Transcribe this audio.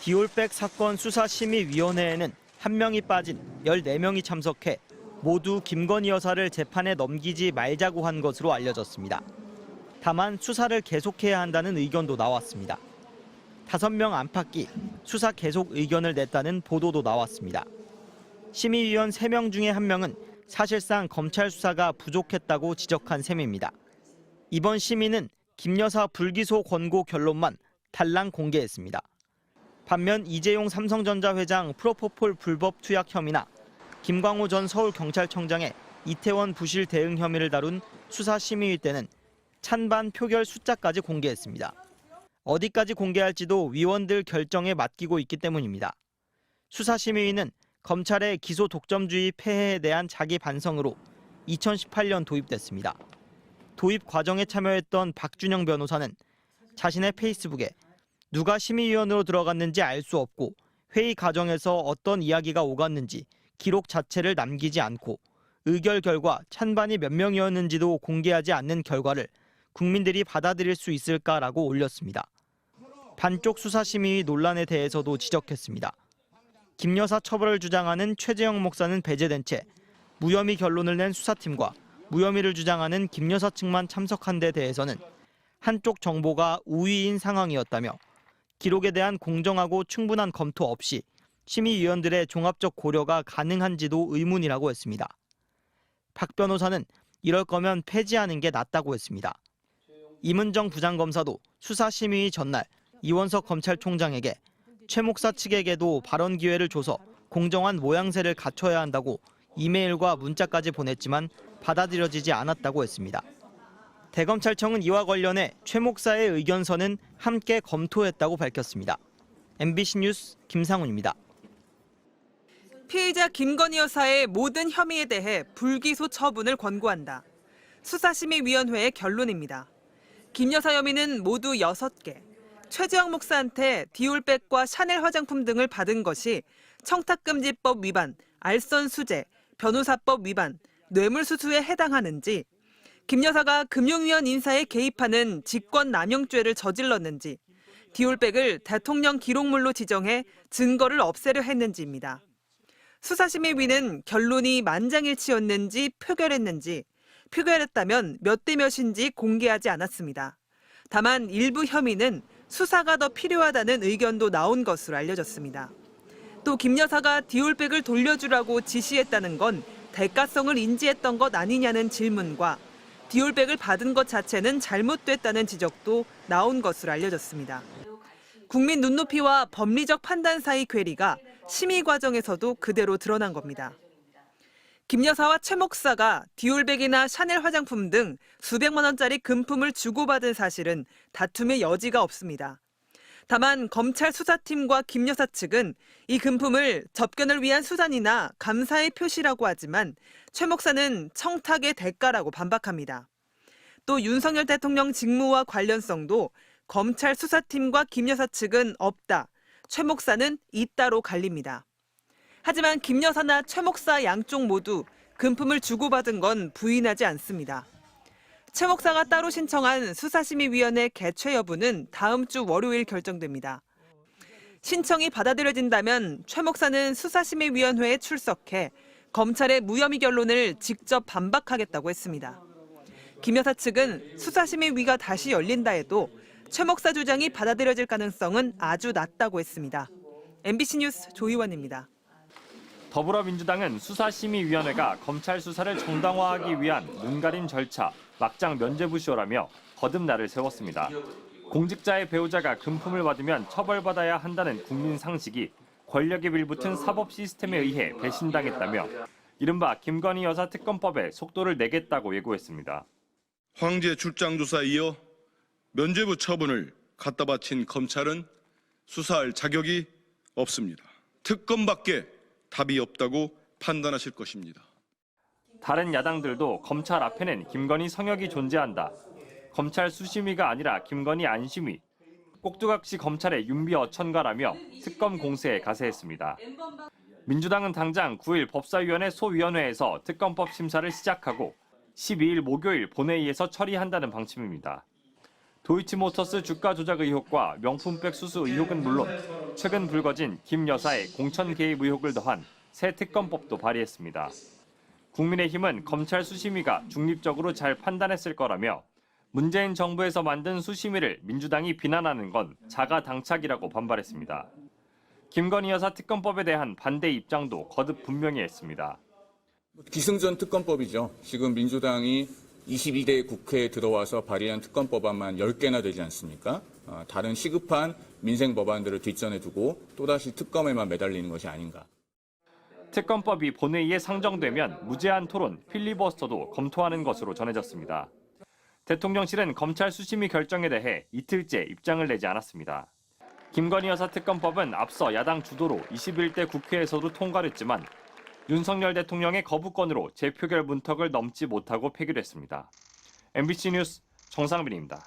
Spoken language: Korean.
디올백 사건 수사심의위원회에는 1명이 빠진 14명이 참석해 모두 김건희 여사를 재판에 넘기지 말자고 한 것으로 알려졌습니다. 다만 수사를 계속해야 한다는 의견도 나왔습니다. 5명 안팎이 수사 계속 의견을 냈다는 보도도 나왔습니다. 심의위원 3명 중에 1명은 사실상 검찰 수사가 부족했다고 지적한 셈입니다. 이번 심의는 김 여사 불기소 권고 결론만 달랑 공개했습니다. 반면 이재용 삼성전자 회장 프로포폴 불법 투약 혐의나 김광호 전 서울경찰청장의 이태원 부실 대응 혐의를 다룬 수사심의위 때는 찬반 표결 숫자까지 공개했습니다. 어디까지 공개할지도 위원들 결정에 맡기고 있기 때문입니다. 수사심의위는 검찰의 기소 독점주의 폐해에 대한 자기 반성으로 2018년 도입됐습니다. 도입 과정에 참여했던 박준영 변호사는 자신의 페이스북에 누가 심의위원으로 들어갔는지 알 수 없고 회의 과정에서 어떤 이야기가 오갔는지 기록 자체를 남기지 않고 의결 결과 찬반이 몇 명이었는지도 공개하지 않는 결과를 국민들이 받아들일 수 있을까라고 올렸습니다. 반쪽 수사심의위 논란에 대해서도 지적했습니다. 김 여사 처벌을 주장하는 최재형 목사는 배제된 채 무혐의 결론을 낸 수사팀과 무혐의를 주장하는 김 여사 측만 참석한 데 대해서는 한쪽 정보가 우위인 상황이었다며 기록에 대한 공정하고 충분한 검토 없이 심의위원들의 종합적 고려가 가능한지도 의문이라고 했습니다. 박 변호사는 이럴 거면 폐지하는 게 낫다고 했습니다. 임은정 부장검사도 수사심의위 전날 이원석 검찰총장에게 최 목사 측에게도 발언 기회를 줘서 공정한 모양새를 갖춰야 한다고 이메일과 문자까지 보냈지만 받아들여지지 않았다고 했습니다. 대검찰청은 이와 관련해 최 목사의 의견서는 함께 검토했다고 밝혔습니다. MBC 뉴스 김상훈입니다. 피의자 김건희 여사의 모든 혐의에 대해 불기소 처분을 권고한다. 수사심의위원회의 결론입니다. 김 여사 혐의는 모두 6개. 최재형 목사한테 디올백과 샤넬 화장품 등을 받은 것이 청탁금지법 위반, 알선 수재, 변호사법 위반, 뇌물수수에 해당하는지, 김 여사가 금융위원 인사에 개입하는 직권남용죄를 저질렀는지, 디올백을 대통령 기록물로 지정해 증거를 없애려 했는지입니다. 수사심의위는 결론이 만장일치였는지 표결했는지, 표결했다면 몇 대 몇인지 공개하지 않았습니다. 다만 일부 혐의는 수사가 더 필요하다는 의견도 나온 것으로 알려졌습니다. 또 김 여사가 디올백을 돌려주라고 지시했다는 건 대가성을 인지했던 것 아니냐는 질문과 디올백을 받은 것 자체는 잘못됐다는 지적도 나온 것으로 알려졌습니다. 국민 눈높이와 법리적 판단 사이 괴리가 심의 과정에서도 그대로 드러난 겁니다. 김 여사와 최 목사가 디올백이나 샤넬 화장품 등 수백만 원짜리 금품을 주고받은 사실은 다툼의 여지가 없습니다. 다만 검찰 수사팀과 김 여사 측은 이 금품을 접견을 위한 수단이나 감사의 표시라고 하지만 최 목사는 청탁의 대가라고 반박합니다. 또 윤석열 대통령 직무와 관련성도 검찰 수사팀과 김 여사 측은 없다, 최 목사는 있다로 갈립니다. 하지만 김 여사나 최 목사 양쪽 모두 금품을 주고받은 건 부인하지 않습니다. 최 목사가 따로 신청한 수사심의위원회 개최 여부는 다음 주 월요일 결정됩니다. 신청이 받아들여진다면 최 목사는 수사심의위원회에 출석해 검찰의 무혐의 결론을 직접 반박하겠다고 했습니다. 김 여사 측은 수사심의위가 다시 열린다 해도 최 목사 주장이 받아들여질 가능성은 아주 낮다고 했습니다. MBC 뉴스 조희원입니다. 더불어민주당은 수사심의위원회가 검찰 수사를 정당화하기 위한 눈가림 절차, 막장 면죄부시효라며 거듭날을 세웠습니다. 공직자의 배우자가 금품을 받으면 처벌받아야 한다는 국민 상식이 권력에 빌붙은 사법 시스템에 의해 배신당했다며 이른바 김건희 여사 특검법에 속도를 내겠다고 예고했습니다. 황제 출장 조사에 이어 면죄부 처분을 갖다 바친 검찰은 수사할 자격이 없습니다. 특검밖에 답이 없다고 판단하실 것입니다. 다른 야당들도 검찰 앞에는 김건희 성역이 존재한다. 검찰 수심위가 아니라 김건희 안심위. 꼭두각시 검찰의 윤비 어천가라며 특검 공세에 가세했습니다. 민주당은 당장 9일 법사위원회 소위원회에서 특검법 심사를 시작하고 12일 목요일 본회의에서 처리한다는 방침입니다. 도이치모터스 주가 조작 의혹과 명품백 수수 의혹은 물론 최근 불거진 김 여사의 공천 개입 의혹을 더한 새 특검법도 발의했습니다. 국민의힘은 검찰 수심위가 중립적으로 잘 판단했을 거라며 문재인 정부에서 만든 수심위를 민주당이 비난하는 건 자가당착이라고 반발했습니다. 김건희 여사 특검법에 대한 반대 입장도 거듭 분명히 했습니다. 기승전 특검법이죠. 지금 민주당이 22대 국회에 들어와서 발의한 특검법안만 10개나 되지 않습니까? 다른 시급한 민생 법안들을 뒷전에 두고 또다시 특검에만 매달리는 것이 아닌가. 특검법이 본회의에 상정되면 무제한 토론, 필리버스터도 검토하는 것으로 전해졌습니다. 대통령실은 검찰 수심위 결정에 대해 이틀째 입장을 내지 않았습니다. 김건희 여사 특검법은 앞서 야당 주도로 21대 국회에서도 통과됐지만 윤석열 대통령의 거부권으로 재표결 문턱을 넘지 못하고 폐기됐습니다. MBC 뉴스 정상빈입니다.